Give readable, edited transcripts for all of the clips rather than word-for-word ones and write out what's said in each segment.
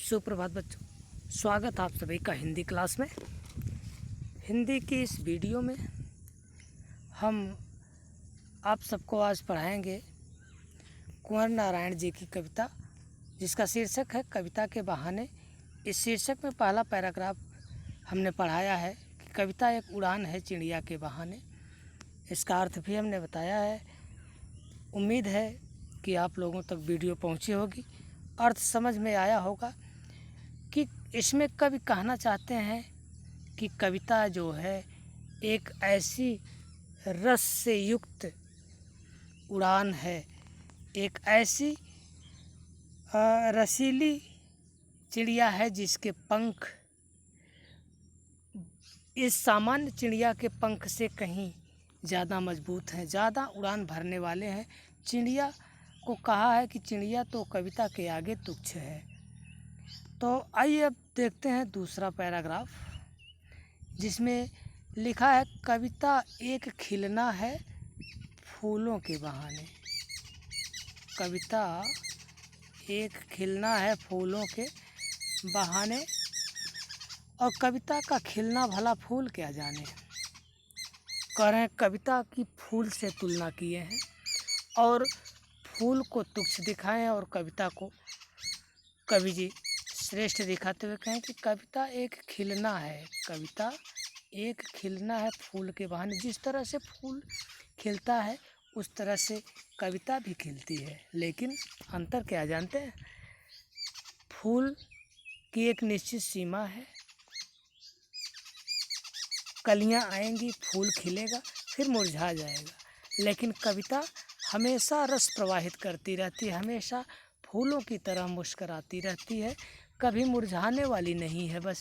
सुप्रभात बच्चों, स्वागत आप सभी का हिंदी क्लास में। हिंदी की इस वीडियो में हम आप सबको आज पढ़ाएंगे कुंवर नारायण जी की कविता, जिसका शीर्षक है कविता के बहाने। इस शीर्षक में पहला पैराग्राफ हमने पढ़ाया है कि कविता एक उड़ान है चिड़िया के बहाने। इसका अर्थ भी हमने बताया है। उम्मीद है कि आप लोगों तक वीडियो पहुंची होगी, अर्थ समझ में आया होगा कि इसमें कवि कहना चाहते हैं कि कविता जो है एक ऐसी रस से युक्त उड़ान है, एक ऐसी रसीली चिड़िया है जिसके पंख इस सामान्य चिड़िया के पंख से कहीं ज़्यादा मजबूत हैं, ज़्यादा उड़ान भरने वाले हैं। चिड़िया को कहा है कि चिड़िया तो कविता के आगे तुच्छ है। तो आइए अब देखते हैं दूसरा पैराग्राफ, जिसमें लिखा है कविता एक खिलना है फूलों के बहाने। कविता एक खिलना है फूलों के बहाने। और कविता का खिलना भला फूल क्या जाने। कह रहे हैं कविता की फूल से तुलना किए हैं और फूल को तुच्छ दिखाएं और कविता को कवि जी श्रेष्ठ दिखाते हुए कहें कि कविता एक खिलना है। कविता एक खिलना है फूल के बहाने। जिस तरह से फूल खिलता है उस तरह से कविता भी खिलती है, लेकिन अंतर क्या जानते हैं? फूल की एक निश्चित सीमा है, कलियां आएंगी, फूल खिलेगा, फिर मुरझा जाएगा। लेकिन कविता हमेशा रस प्रवाहित करती रहती है, हमेशा फूलों की तरह मुस्कराती रहती है, कभी मुरझाने वाली नहीं है। बस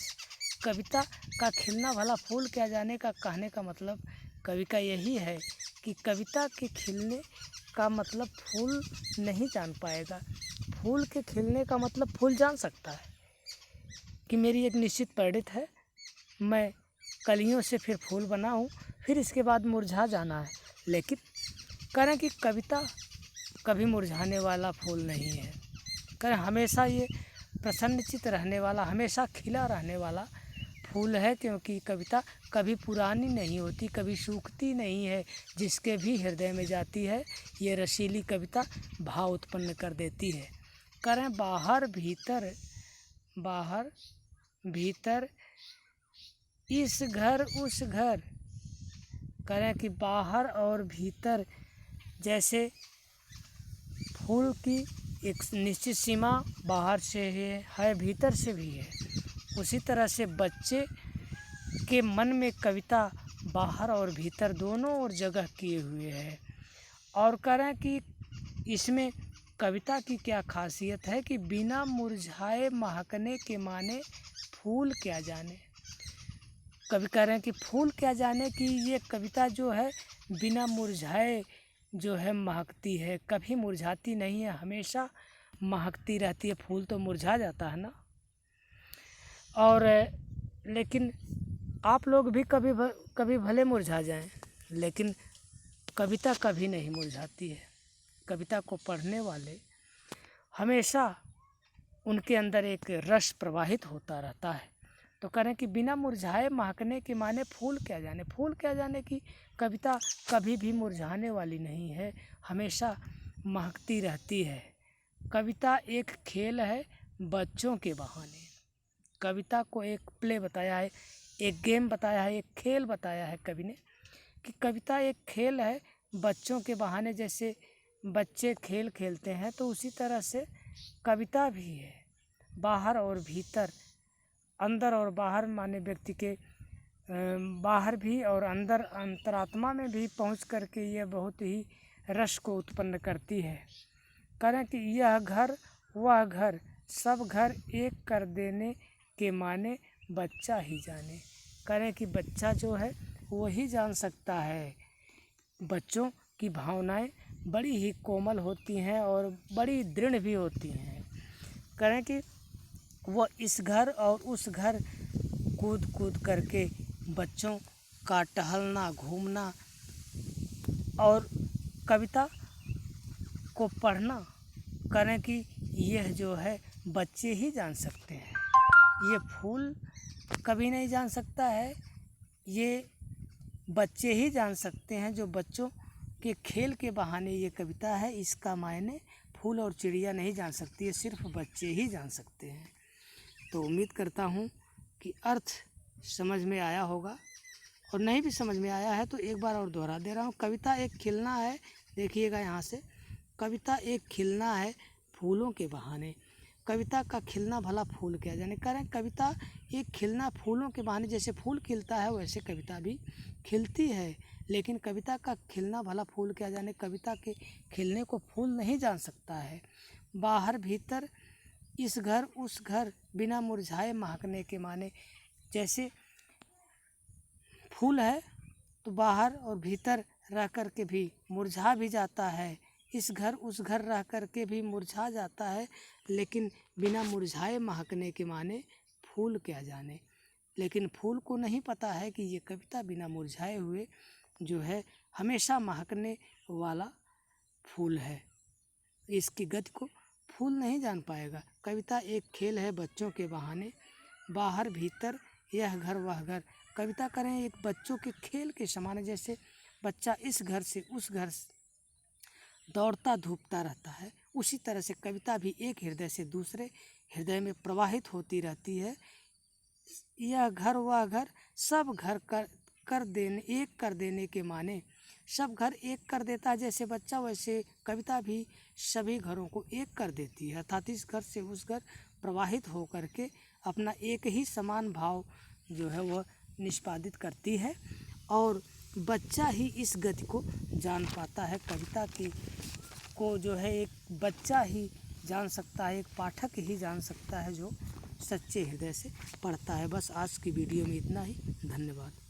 कविता का खिलना भला फूल क्या जाने का कहने का मतलब कवि का यही है कि कविता के खिलने का मतलब फूल नहीं जान पाएगा। फूल के खिलने का मतलब फूल जान सकता है कि मेरी एक निश्चित परिणति है, मैं कलियों से फिर फूल बना हूँ, फिर इसके बाद मुरझा जाना है। लेकिन करें कि कविता कभी मुरझाने वाला फूल नहीं है। करें हमेशा ये प्रसन्नचित्त रहने वाला, हमेशा खिला रहने वाला फूल है, क्योंकि कविता कभी पुरानी नहीं होती, कभी सूखती नहीं है। जिसके भी हृदय में जाती है ये रसीली कविता भाव उत्पन्न कर देती है। करें बाहर भीतर इस घर उस घर। करें कि बाहर और भीतर जैसे फूल की एक निश्चित सीमा बाहर से है, भीतर से भी है, उसी तरह से बच्चे के मन में कविता बाहर और भीतर दोनों ओर जगह किए हुए है। और करें कि इसमें कविता की क्या खासियत है कि बिना मुरझाए महकने के माने फूल क्या जाने। कवि कह रहे हैं कि फूल क्या जाने कि ये कविता जो है बिना मुरझाए जो है महकती है, कभी मुरझाती नहीं है, हमेशा महकती रहती है। फूल तो मुरझा जाता है ना। और लेकिन आप लोग भी कभी भले मुरझा जाएं, लेकिन कविता कभी नहीं मुरझाती है। कविता को पढ़ने वाले हमेशा उनके अंदर एक रस प्रवाहित होता रहता है। तो करें कि बिना मुरझाए महकने के माने फूल क्या जाने। फूल क्या जाने की कविता कभी भी मुरझाने वाली नहीं है, हमेशा महकती रहती है। कविता एक खेल है बच्चों के बहाने। कविता को एक प्ले बताया है, एक गेम बताया है, एक खेल बताया है कवि ने कि कविता एक खेल है बच्चों के बहाने। जैसे बच्चे खेल खेलते हैं तो उसी तरह से कविता भी है। बाहर और भीतर, अंदर और बाहर माने व्यक्ति के बाहर भी और अंदर अंतरात्मा में भी पहुंच करके ये बहुत ही रस को उत्पन्न करती है। करें कि यह घर वह घर सब घर एक कर देने के माने बच्चा ही जाने। करें कि बच्चा जो है वही जान सकता है। बच्चों की भावनाएं बड़ी ही कोमल होती हैं और बड़ी दृढ़ भी होती हैं। करें कि वह इस घर और उस घर कूद कूद करके बच्चों का टहलना घूमना और कविता को पढ़ना। करें कि यह जो है बच्चे ही जान सकते हैं। ये फूल कभी नहीं जान सकता है, ये बच्चे ही जान सकते हैं। जो बच्चों के खेल के बहाने ये कविता है, इसका मायने फूल और चिड़िया नहीं जान सकती है, सिर्फ बच्चे ही जान सकते हैं। तो उम्मीद करता हूँ कि अर्थ समझ में आया होगा, और नहीं भी समझ में आया है तो एक बार और दोहरा दे रहा हूँ। कविता एक खिलना है, देखिएगा यहाँ से, कविता एक खिलना है फूलों के बहाने। कविता का खिलना भला फूल क्या जाने। कह रहे हैं कविता एक खिलना फूलों के बहाने, जैसे फूल खिलता है वैसे कविता भी खिलती है, लेकिन कविता का खिलना भला फूल क्या जाने। कविता के खिलने को फूल नहीं जान सकता है। बाहर भीतर इस घर उस घर बिना मुरझाए महकने के माने। जैसे फूल है तो बाहर और भीतर रह कर के भी मुरझा भी जाता है, इस घर उस घर रह कर के भी मुरझा जाता है, लेकिन बिना मुरझाए महकने के माने फूल क्या जाने। लेकिन फूल को नहीं पता है कि ये कविता बिना मुरझाए हुए जो है हमेशा महकने वाला फूल है। इसकी गति को फूल नहीं जान पाएगा। कविता एक खेल है बच्चों के बहाने। बाहर भीतर यह घर वह घर। कविता करें एक बच्चों के खेल के समान है। जैसे बच्चा इस घर से उस घर दौड़ता धूपता रहता है, उसी तरह से कविता भी एक हृदय से दूसरे हृदय में प्रवाहित होती रहती है। यह घर वह घर, सब घर एक कर देने के माने। सब घर एक कर देता है जैसे बच्चा, वैसे कविता भी सभी घरों को एक कर देती है, अर्थात इस घर से उस घर प्रवाहित हो करके अपना एक ही समान भाव जो है वह निष्पादित करती है, और बच्चा ही इस गति को जान पाता है। कविता को जो है एक बच्चा ही जान सकता है, एक पाठक ही जान सकता है जो सच्चे हृदय से पढ़ता है। बस आज की वीडियो में इतना ही। धन्यवाद।